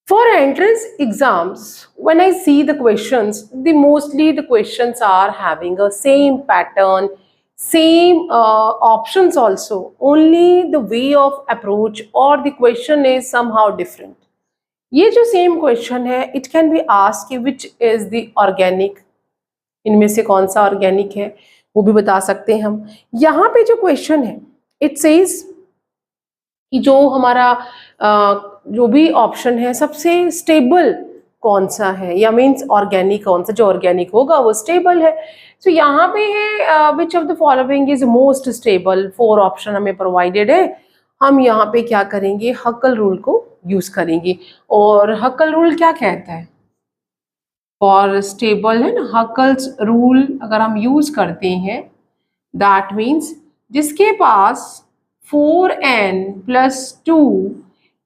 For entrance exams, when I see the questions, mostly the questions are having a same pattern, same options also. Only the way of approach or the question is somehow different. ये जो same question है, it can be asked which is the organic, इनमें से कौन सा organic है वो भी बता सकते हैं हम। यहाँ पे जो क्वेश्चन है, इट सेज कि जो हमारा जो भी ऑप्शन है सबसे स्टेबल कौन सा है, या मीन्स ऑर्गेनिक कौन सा, जो ऑर्गेनिक होगा वो स्टेबल है। तो यहाँ पे है which of the following is most stable, 4 option हमें प्रोवाइडेड है। हम यहाँ पे क्या करेंगे, हक्कल रूल को यूज करेंगे। और हक्कल रूल क्या कहता है, फॉर स्टेबल है ना, हक्कल्स रूल अगर हम यूज करते हैं, दैट मीन्स जिसके पास 4n+2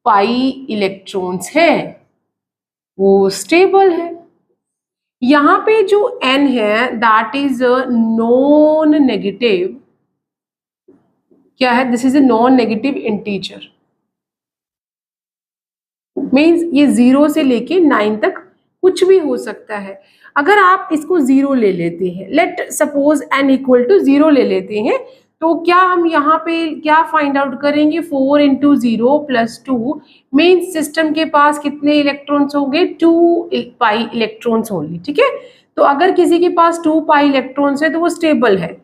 पाई इलेक्ट्रॉन्स है वो स्टेबल है। यहाँ पे जो n है दैट इज नॉन नेगेटिव, क्या है, this is a non negative integer, means ये 0 से लेके 9 तक कुछ भी हो सकता है। अगर आप इसको 0 ले लेते हैं, लेट सपोज n = 0 ले लेते हैं, तो क्या हम यहाँ पे क्या फाइंड आउट करेंगे, 4 × 0 + 2 मीन्स सिस्टम के पास कितने इलेक्ट्रॉन्स होंगे, 2 पाई इलेक्ट्रॉन्स ओनली। ठीक है, तो अगर किसी के पास 2 पाई इलेक्ट्रॉन्स है तो वो स्टेबल है।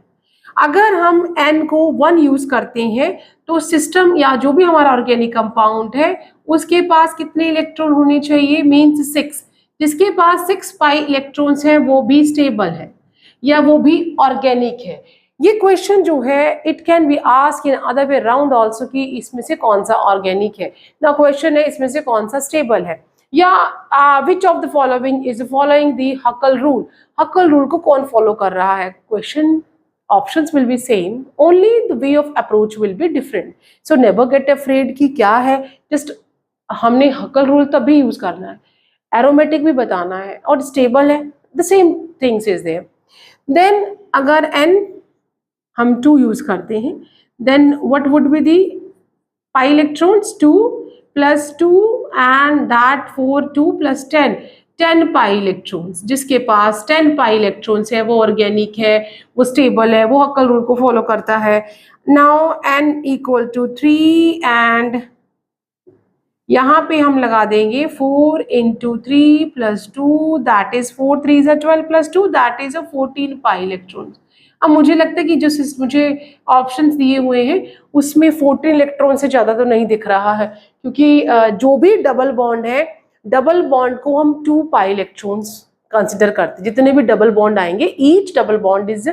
अगर हम n को 1 यूज करते हैं तो सिस्टम या जो भी हमारा ऑर्गेनिक कंपाउंड है उसके पास कितने इलेक्ट्रॉन होने चाहिए, मीन्स 6। जिसके पास 6 पाई इलेक्ट्रॉन्स हैं वो भी स्टेबल है या वो भी ऑर्गेनिक है। ये क्वेश्चन जो है it can be asked in other way round also कि इसमें से कौन सा ऑर्गेनिक है ना, क्वेश्चन है इसमें से कौन सा स्टेबल है, या which of the following is following the हक्कल rule. हक्कल rule को कौन फॉलो कर रहा है, question options will be same, only the way of approach will be different. So never get afraid कि क्या है, just हमने हक्कल रूल तभी यूज करना है, एरोमेटिक भी बताना है और स्टेबल है, the same things is there. Then अगर n हम 2 यूज करते हैं, then what would be the pi electrons, 2 + 2 and that 4, 2 + 10 pi electrons. जिसके पास 10 पाई इलेक्ट्रॉन्स है वो ऑर्गेनिक है, वो स्टेबल है, वो हक्कल रूल को फॉलो करता है। नाउ n = 3 एंड यहाँ पे हम लगा देंगे 4 × 3 + 2 that is 4 3 12 + 2 that is 14 pi electrons. अब मुझे लगता है कि जो मुझे ऑप्शंस दिए हुए हैं उसमें 14 इलेक्ट्रॉन से ज़्यादा तो नहीं दिख रहा है, क्योंकि जो भी डबल बॉन्ड है, डबल बॉन्ड को हम 2 पाई इलेक्ट्रॉन्स कंसिडर करते हैं। जितने भी डबल बॉन्ड आएंगे, each double bond is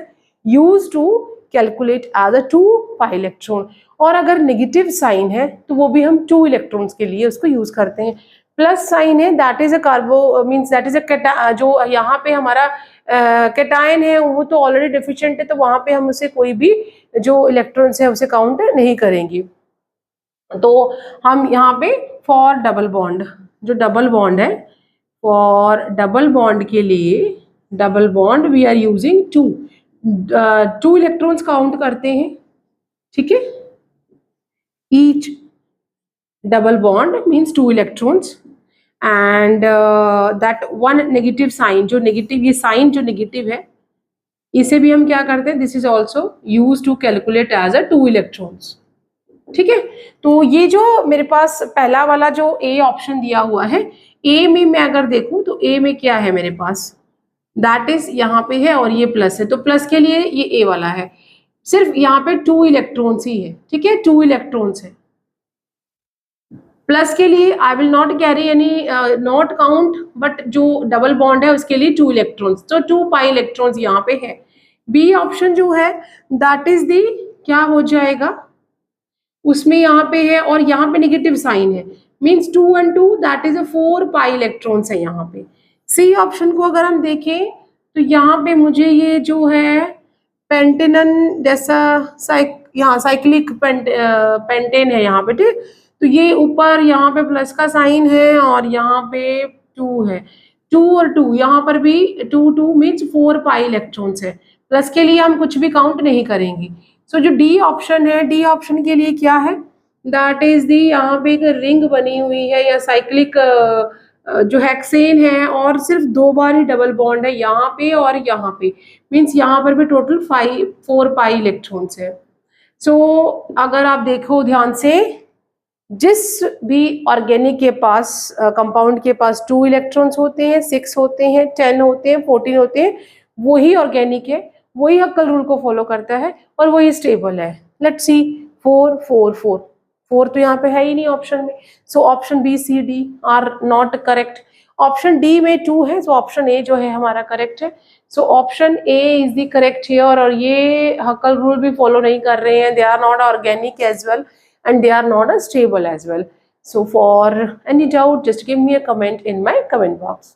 use to calculate as 2 pi electron. और अगर नेगेटिव साइन है तो वो भी हम 2 इलेक्ट्रॉन्स के लिए उसको यूज करते हैं। प्लस साइन है that is a कार्बो, means that is a जो यहाँ पे हमारा कैटायन है वो तो ऑलरेडी डेफिशिएंट है, तो वहां पे हम उसे कोई भी जो इलेक्ट्रॉन्स है उसे काउंट नहीं करेंगे। तो हम यहाँ पे फॉर डबल बॉन्ड, जो डबल बॉन्ड है, फॉर डबल बॉन्ड के लिए, double bond we are using 2 electrons count करते हैं। ठीक है, each double bond means 2 electrons and that 1 negative sign, जो नेगेटिव, ये साइन जो नेगेटिव है इसे भी हम क्या करते हैं, this is also use to calculate as 2 electrons. ठीक है, तो ये जो मेरे पास पहला वाला जो ए ऑप्शन दिया हुआ है, ए में मैं अगर देखूं तो ए में क्या है मेरे पास, दैट इज यहाँ पे है और ये प्लस है, तो प्लस के लिए ये ए वाला है, सिर्फ यहाँ पे 2 इलेक्ट्रॉन्स ही है। ठीक है, 2 इलेक्ट्रॉन्स है। प्लस के लिए I will not carry any, not count, but जो डबल बॉन्ड है उसके लिए 2 इलेक्ट्रॉन्स, तो 2 पाई इलेक्ट्रॉन्स यहाँ पे है। बी ऑप्शन जो है दैट इज दी, क्या हो जाएगा, उसमें यहाँ पे है और यहाँ पे नेगेटिव साइन है, means 2 × 2 that is 4 pi electrons है यहाँ पे। सी ऑप्शन को अगर हम देखें तो यहाँ पे मुझे ये जो है पेंटेनन जैसा यहाँ साइक्लिक पेंटेन है यहाँ पे। ठीक, तो ये ऊपर यहाँ पे प्लस का साइन है और यहाँ पे 2 है, 2 और 2 यहाँ पर भी 2 मीन्स 4 पाई इलेक्ट्रॉन्स है। प्लस के लिए हम कुछ भी काउंट नहीं करेंगे। सो जो डी ऑप्शन है, डी ऑप्शन के लिए क्या है, दैट इज दी, यहाँ पे एक रिंग बनी हुई है या साइक्लिक जो हेक्सेन है और सिर्फ 2 बार ही डबल बॉन्ड है यहाँ पे और यहाँ पे, मीन्स यहाँ पर भी टोटल 4 पाई इलेक्ट्रॉन्स है। सो अगर आप देखो ध्यान से, जिस भी ऑर्गेनिक के पास कंपाउंड के पास 2 इलेक्ट्रॉन्स होते हैं, 6 होते हैं, 10 होते हैं, 14 होते हैं, वही ऑर्गेनिक है, वही हक्कल रूल को फॉलो करता है और वही स्टेबल है। लेट्स सी 4 4 4 4 तो यहाँ पे है ही नहीं ऑप्शन में, so option B C D are not correct. Option D में 2 है, सो ऑप्शन ए जो है हमारा करेक्ट है। So option A is the correct here, और ये हक्कल रूल भी फॉलो नहीं कर रहे हैं, they are not organic as well and they are not stable as well. So for any doubt, just give me a comment in my comment box.